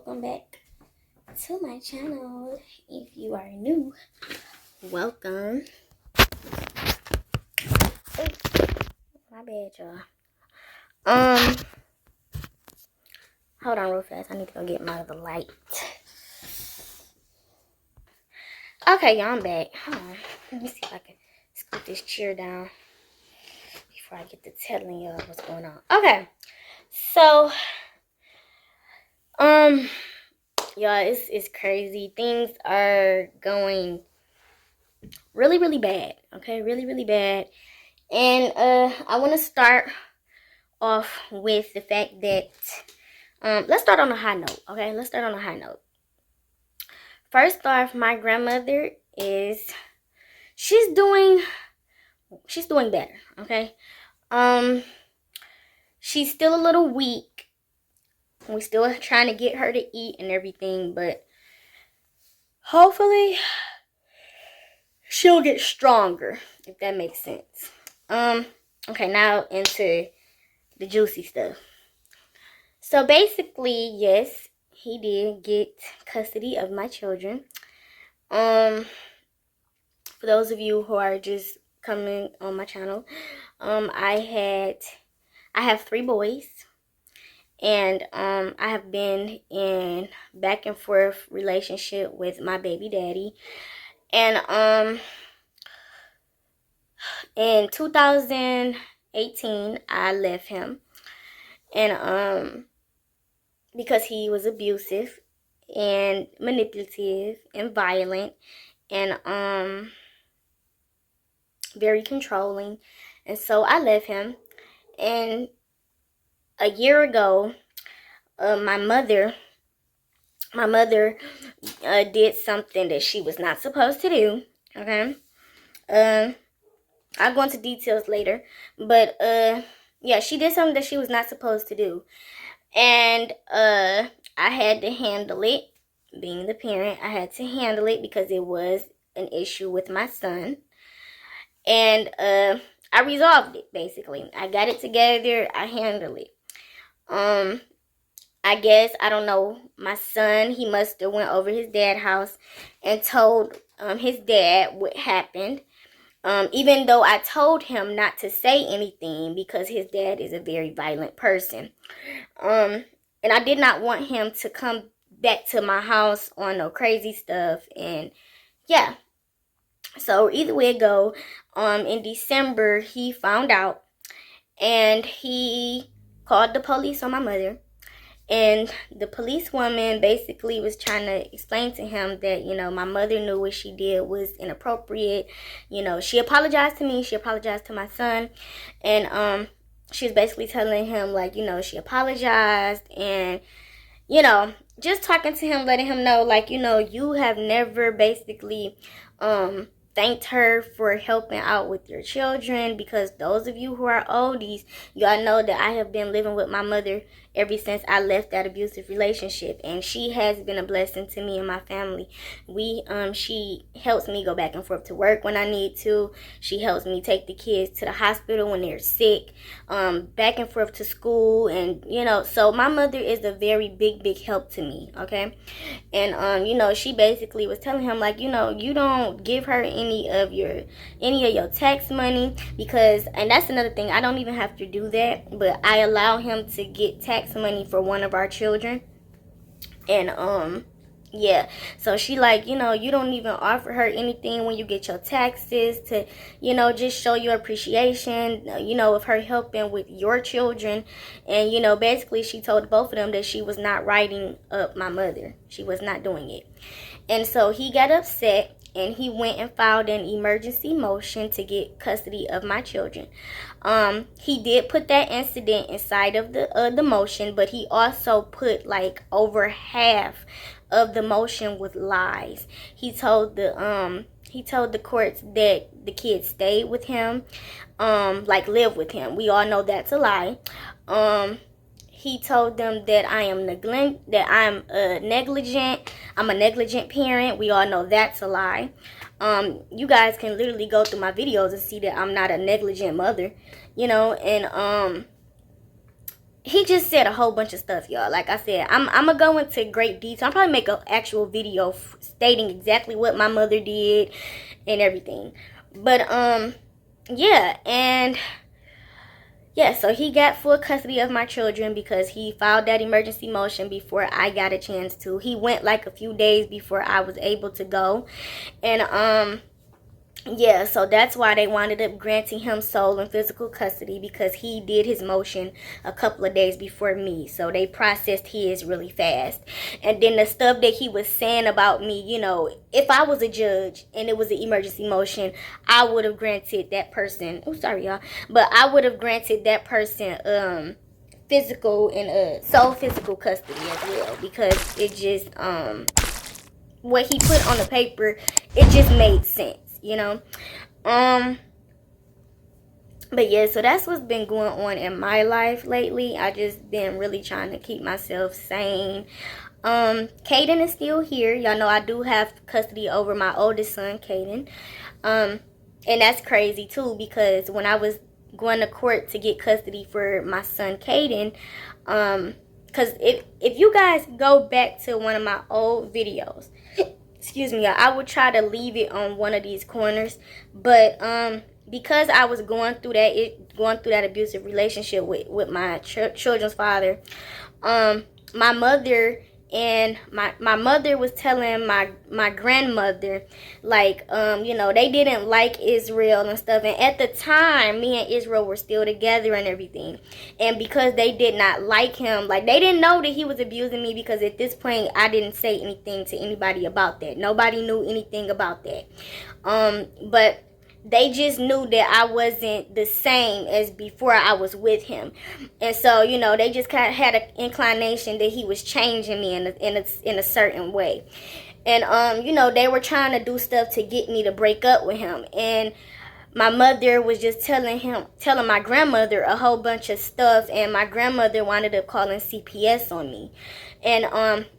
welcome back to my channel. If you are new, welcome. Oh, my bad, y'all. Hold on real fast. I need to go get my other light. Okay, y'all, I'm back. Hold on. Let me see if I can scoot this chair down before I get to telling y'all what's going on. Okay, so y'all, it's crazy. Things are going really bad. Okay, really bad. And I want to start off with the fact that let's start on a high note. Okay, let's start on a high note. First off, my grandmother she's doing better. Okay, she's still a little weak. We still trying to get her to eat and everything, but hopefully she'll get stronger, if that makes sense. Okay, now into the juicy stuff. So basically, yes, he did get custody of my children. For those of you who are just coming on my channel, I have 3 boys, and I have been in back and forth relationship with my baby daddy. And in 2018, I left him, and because he was abusive and manipulative and violent and very controlling. And so I left him. And a year ago, my mother did something that she was not supposed to do. Okay, I'll go into details later, but yeah, she did something that she was not supposed to do. And I had to handle it. Being the parent, I had to handle it because it was an issue with my son. And I resolved it, basically. I got it together. I handled it. I guess, I don't know, my son, he must have went over his dad's house and told his dad what happened. Even though I told him not to say anything because his dad is a very violent person. And I did not want him to come back to my house on no crazy stuff. And yeah. So either way it go, in December, he found out. And he called the police on my mother. And the policewoman basically was trying to explain to him that, my mother knew what she did was inappropriate. She apologized to me. She apologized to my son. And she was basically telling him, like, she apologized. And, just talking to him, letting him know, like, you have never basically thanked her for helping out with your children, because those of you who are oldies, y'all know that I have been living with my mother ever since I left that abusive relationship, and she has been a blessing to me and my family. She helps me go back and forth to work when I need to. She helps me take the kids to the hospital when they're sick, back and forth to school, and so my mother is a very big help to me. Okay, and she basically was telling him, like, you don't give her any of your tax money, because, and that's another thing, I don't even have to do that, but I allow him to get tax money for one of our children. And yeah, so she, like, you don't even offer her anything when you get your taxes to, just show your appreciation, of her helping with your children. And basically she told both of them that she was not writing up my mother. She was not doing it. And so he got upset, and he went and filed an emergency motion to get custody of my children. He did put that incident inside of the motion, but he also put, like, over half of the motion with lies. He told the courts that the kids stayed with him, like, live with him. We all know that's a lie. He told them that I'm negligent. I'm a negligent parent. We all know that's a lie. You guys can literally go through my videos and see that I'm not a negligent mother, and he just said a whole bunch of stuff, y'all. Like I said, I'm gonna go into great detail. I'll probably make an actual video stating exactly what my mother did and everything. But yeah, and yeah, so he got full custody of my children because he filed that emergency motion before I got a chance to. He went like a few days before I was able to go. And yeah, so that's why they wound up granting him sole and physical custody, because he did his motion a couple of days before me. So they processed his really fast. And then the stuff that he was saying about me, you know, if I was a judge and it was an emergency motion, I would have granted that person, oh sorry y'all, but I would have granted that person physical and sole physical custody as well, because it just what he put on the paper, it just made sense. You know, but yeah, so that's what's been going on in my life lately. I just been really trying to keep myself sane. Kaiden is still here. Y'all know I do have custody over my oldest son, Kaiden. And that's crazy too, because when I was going to court to get custody for my son, Kaiden, because if you guys go back to one of my old videos, excuse me, I would try to leave it on one of these corners, but because I was going through that abusive relationship with my children's father, my mother and my mother was telling my grandmother, like, you know, they didn't like Israel and stuff. And at the time, me and Israel were still together and everything. And because they did not like him, like, they didn't know that he was abusing me, because at this point, I didn't say anything to anybody about that. Nobody knew anything about that. But they just knew that I wasn't the same as before I was with him. And so, you know, they just kind of had an inclination that he was changing me in a certain way. And, you know, they were trying to do stuff to get me to break up with him. And my mother was just telling my grandmother a whole bunch of stuff. And my grandmother wound up calling CPS on me. And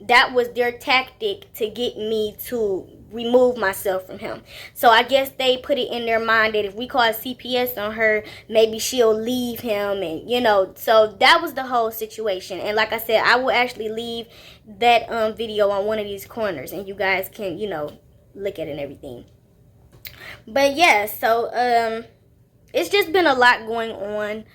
that was their tactic to get me to remove myself from him. So I guess they put it in their mind that if we call CPS on her, maybe she'll leave him. And, you know, so that was the whole situation. And like I said, I will actually leave that video on one of these corners, and you guys can, you know, look at it and everything. But yeah, so it's just been a lot going on.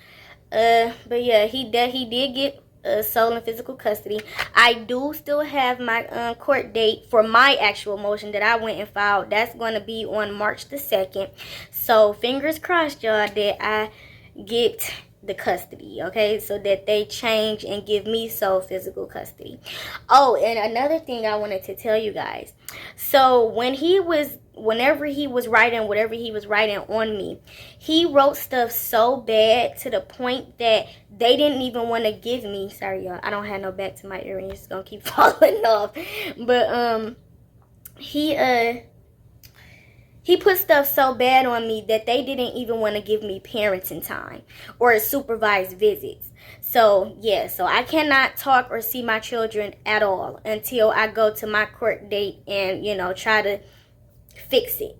But yeah, he did get sole and physical custody. I do still have my court date for my actual motion that I went and filed. That's going to be on March the 2nd. So fingers crossed, y'all, that I get the custody, okay, so that they change and give me sole physical custody. Oh, and another thing I wanted to tell you guys. So whenever he was writing whatever he was writing on me, he wrote stuff so bad to the point that they didn't even want to give me, sorry y'all, I don't have no back to my earrings, it's gonna keep falling off, but he put stuff so bad on me that they didn't even want to give me parenting time or supervised visits. So, yeah, so I cannot talk or see my children at all until I go to my court date and, you know, try to fix it.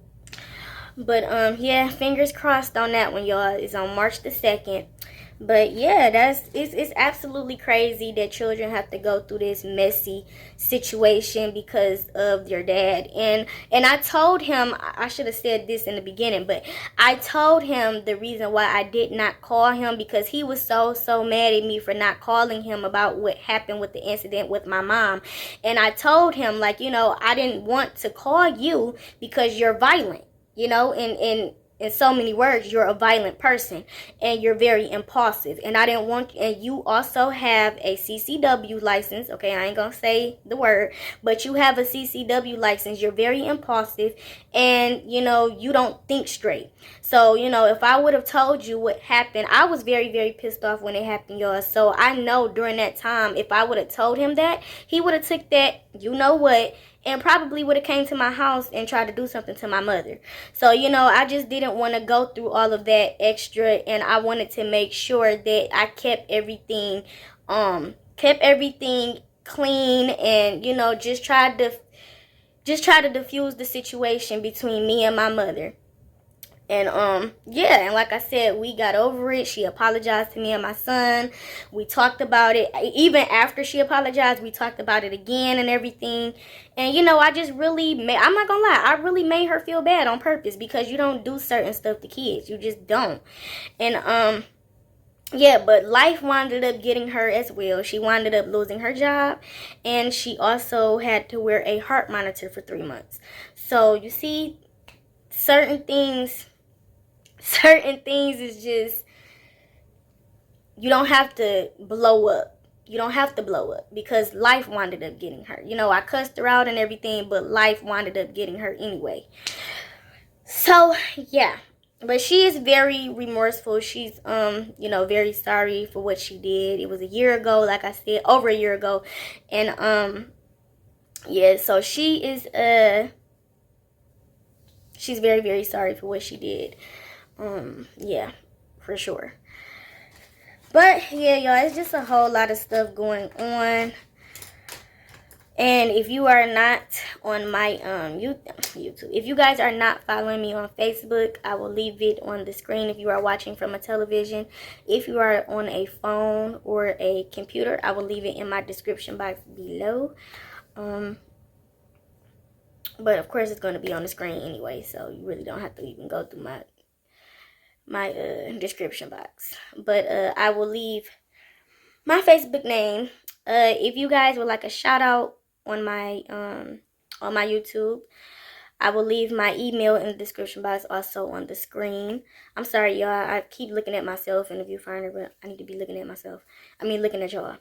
But, yeah, fingers crossed on that one, y'all. It's on March the 2nd. But yeah, it's absolutely crazy that children have to go through this messy situation because of their dad. And I told him, I should have said this in the beginning, but I told him the reason why I did not call him, because he was so mad at me for not calling him about what happened with the incident with my mom. And I told him, like, you know, I didn't want to call you because you're violent, you know, and in so many words, you're a violent person and you're very impulsive. And I didn't want, and you also have a CCW license. Okay, I ain't gonna say the word, but you have a CCW license. You're very impulsive and, you know, you don't think straight. So, you know, if I would have told you what happened, I was very pissed off when it happened, y'all. So I know during that time, if I would have told him that, he would have took that, you know what, and probably would have came to my house and tried to do something to my mother. So, you know, I just didn't want to go through all of that extra, and I wanted to make sure that I kept everything clean, and, you know, just tried to diffuse the situation between me and my mother. And yeah, and like I said, we got over it. She apologized to me and my son. We talked about it. Even after she apologized, we talked about it again and everything. And I just really made, I'm not gonna lie, I really made her feel bad on purpose, because you don't do certain stuff to kids. You just don't. And yeah, but life wound up getting her as well. She wound up losing her job, and she also had to wear a heart monitor for 3 months. So you see, certain things is just, you don't have to blow up. You don't have to blow up, because life wound up getting her. I cussed her out and everything, but life wound up getting her anyway. So yeah, but she is very remorseful. She's very sorry for what she did. It was a year ago, like I said, over a year ago. And yeah, so she's very, very sorry for what she did. Yeah, for sure. But yeah, y'all, it's just a whole lot of stuff going on. And if you are not on my YouTube, if you guys are not following me on Facebook, I will leave it on the screen if you are watching from a television. If you are on a phone or a computer, I will leave it in my description box below. But of course, it's going to be on the screen anyway, so you really don't have to even go through my description box. But I will leave my Facebook name. If you guys would like a shout out on my YouTube, I will leave my email in the description box, also on the screen. I'm sorry, y'all. I keep looking at myself in the viewfinder, but I need to be looking at myself. Looking at y'all.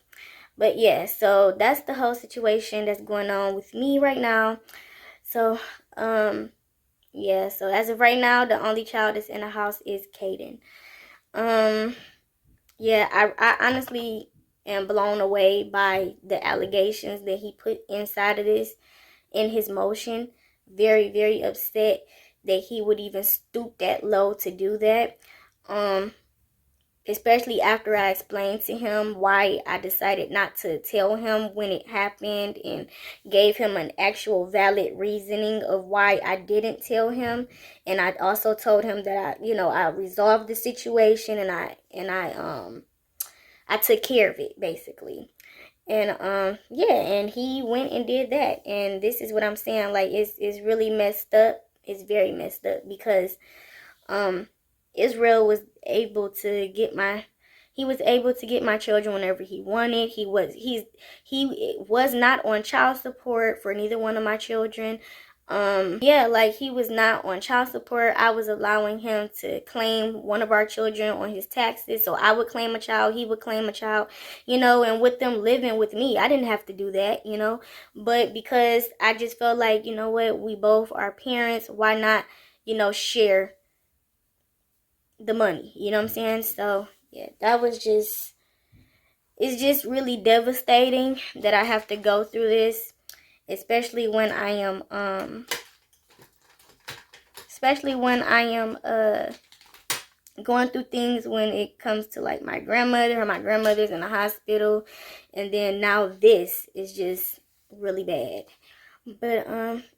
But yeah, so that's the whole situation that's going on with me right now. So yeah. So as of right now, the only child that's in the house is Kaiden. Yeah, I honestly am blown away by the allegations that he put inside of this in his motion. Very, very upset that he would even stoop that low to do that. Especially after I explained to him why I decided not to tell him when it happened, and gave him an actual valid reasoning of why I didn't tell him. And I also told him that I resolved the situation, and I took care of it, basically. And yeah, and he went and did that. And this is what I'm saying, like, it's really messed up. It's very messed up, because Israel was able to get my children whenever he wanted. He was not on child support for neither one of my children. Yeah, like, he was not on child support. I was allowing him to claim one of our children on his taxes. So I would claim a child, he would claim a child, and with them living with me, I didn't have to do that, but because I just felt like, what, we both are parents, why not, share the money, you know what I'm saying? So yeah, it's just really devastating that I have to go through this, especially when I am going through things when it comes to, like, my grandmother's in the hospital, and then now this is just really bad. But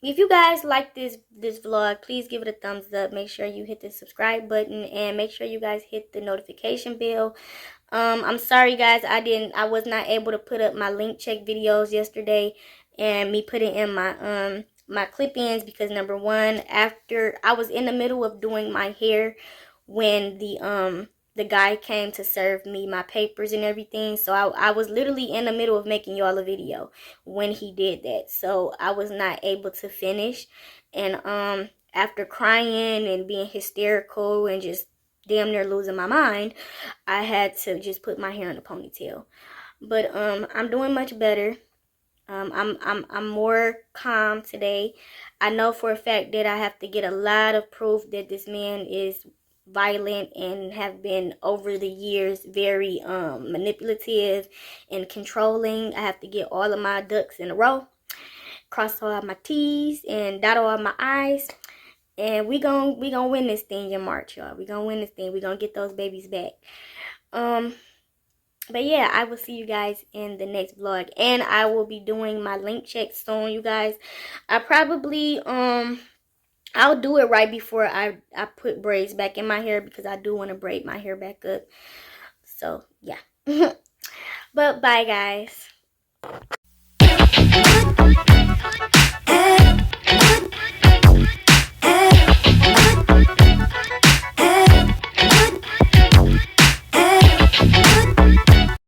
if you guys like this vlog, please give it a thumbs up. Make sure you hit the subscribe button, and make sure you guys hit the notification bell. I'm sorry, guys, I was not able to put up my link check videos yesterday, and me putting in my my clip-ins, because number one, after I was in the middle of doing my hair when the guy came to serve me my papers and everything. So I was literally in the middle of making y'all a video when he did that. So I was not able to finish. And after crying and being hysterical and just damn near losing my mind, I had to just put my hair in a ponytail. But I'm doing much better. I'm more calm today. I know for a fact that I have to get a lot of proof that this man is violent and have been, over the years, very manipulative and controlling. I have to get all of my ducks in a row, cross all my T's and dot all my I's, and we gonna win this thing in March, y'all. We gonna win this thing. We gonna get those babies back. But yeah, I will see you guys in the next vlog, and I will be doing my link check soon, you guys. I probably I'll do it right before I put braids back in my hair, because I do want to braid my hair back up. So yeah. But bye guys.